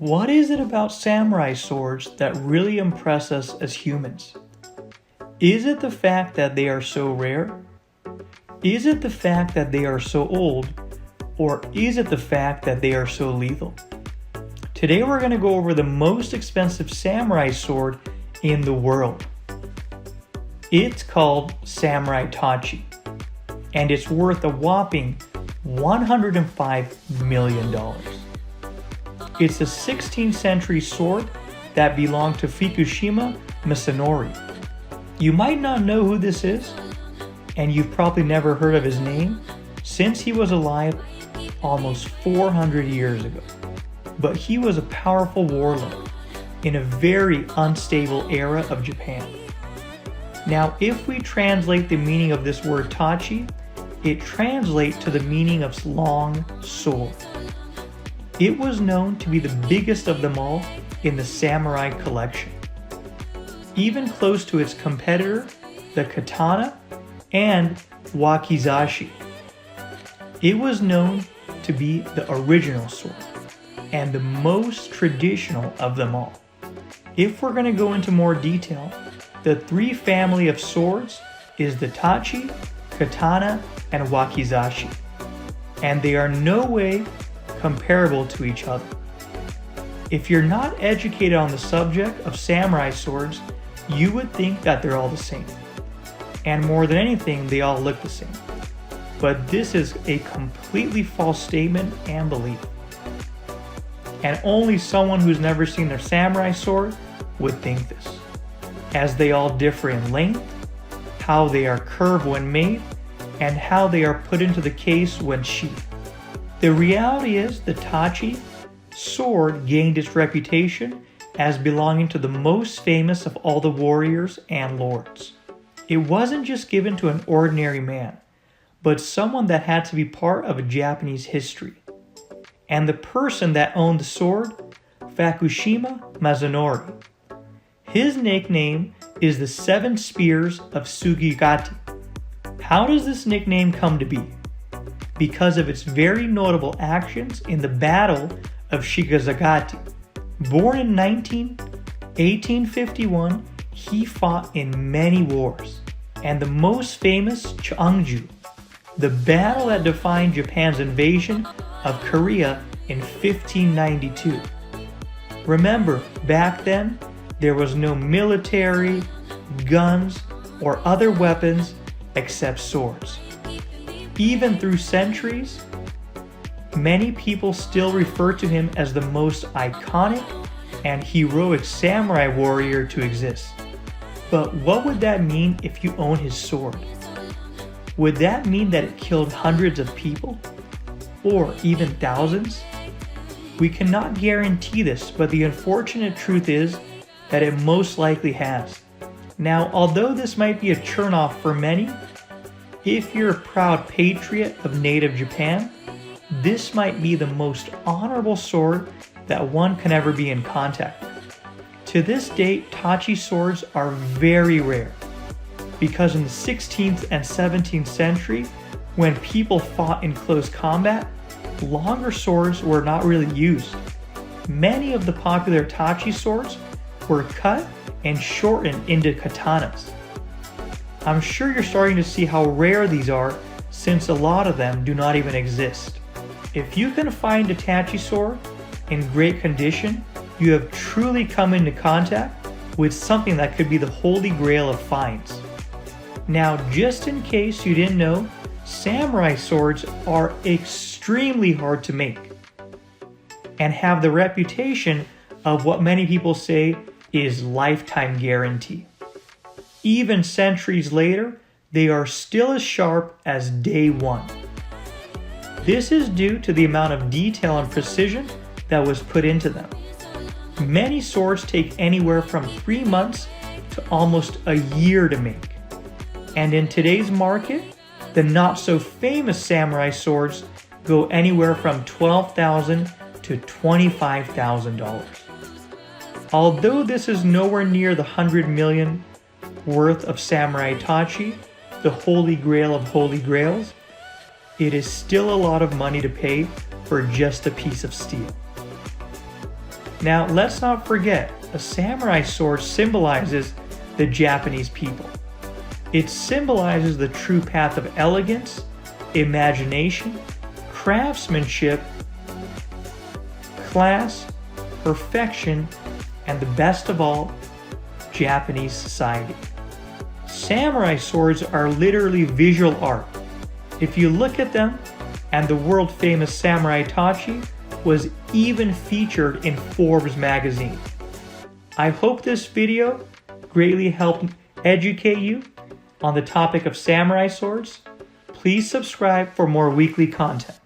What is it about samurai swords that really impress us as humans? Is it the fact that they are so rare? Is it the fact that they are so old? Or is it the fact that they are so lethal? Today we're going to go over the most expensive samurai sword in the world. It's called Samurai Tachi, and it's worth a whopping $105 million. It's a 16th century sword that belonged to Fukushima Masanori. You might not know who this is, and you've probably never heard of his name since he was alive almost 400 years ago. But he was a powerful warlord in a very unstable era of Japan. Now, if we translate the meaning of this word Tachi, it translates to the meaning of long sword. It was known to be the biggest of them all in the samurai collection, even close to its competitor, the Katana and Wakizashi. It was known to be the original sword and the most traditional of them all. If we're going to go into more detail, the three family of swords is the Tachi, Katana, and Wakizashi, and they are no way comparable to each other. If you're not educated on the subject of samurai swords, you would think that they're all the same. And more than anything, they all look the same. But this is a completely false statement and belief. And only someone who's never seen their samurai sword would think this, as they all differ in length, how they are curved when made, and how they are put into the case when sheathed. The reality is the Tachi sword gained its reputation as belonging to the most famous of all the warriors and lords. It wasn't just given to an ordinary man, but someone that had to be part of Japanese history. And the person that owned the sword, Fukushima Masanori. His nickname is the Seven Spears of Sugigati. How does this nickname come to be? Because of its very notable actions in the Battle of Shigasagati. Born in 1851, he fought in many wars, and the most famous Cheongju, the battle that defined Japan's invasion of Korea in 1592. Remember, back then, there was no military, guns, or other weapons except swords. Even through centuries, many people still refer to him as the most iconic and heroic samurai warrior to exist. But what would that mean if you own his sword? Would that mean that it killed hundreds of people? Or even thousands? We cannot guarantee this, but the unfortunate truth is that it most likely has. Now, although this might be a turnoff for many, if you're a proud patriot of native Japan, this might be the most honorable sword that one can ever be in contact with. To this date, Tachi swords are very rare, because in the 16th and 17th century, when people fought in close combat, longer swords were not really used. Many of the popular Tachi swords were cut and shortened into katanas. I'm sure you're starting to see how rare these are, since a lot of them do not even exist. If you can find a Tachi sword in great condition, you have truly come into contact with something that could be the holy grail of finds. Now, just in case you didn't know, samurai swords are extremely hard to make and have the reputation of what many people say is lifetime guarantee. Even centuries later, they are still as sharp as day one. This is due to the amount of detail and precision that was put into them. Many swords take anywhere from 3 months to almost a year to make. And in today's market, the not so famous samurai swords go anywhere from $12,000 to $25,000. Although this is nowhere near the 100 million worth of Samurai Tachi, the holy grail of holy grails, it is still a lot of money to pay for just a piece of steel. Now, let's not forget, a samurai sword symbolizes the Japanese people. It symbolizes the true path of elegance, imagination, craftsmanship, class, perfection, and the best of all, Japanese society. Samurai swords are literally visual art. If you look at them, and the world-famous samurai Tachi was even featured in Forbes magazine. I hope this video greatly helped educate you on the topic of samurai swords. Please subscribe for more weekly content.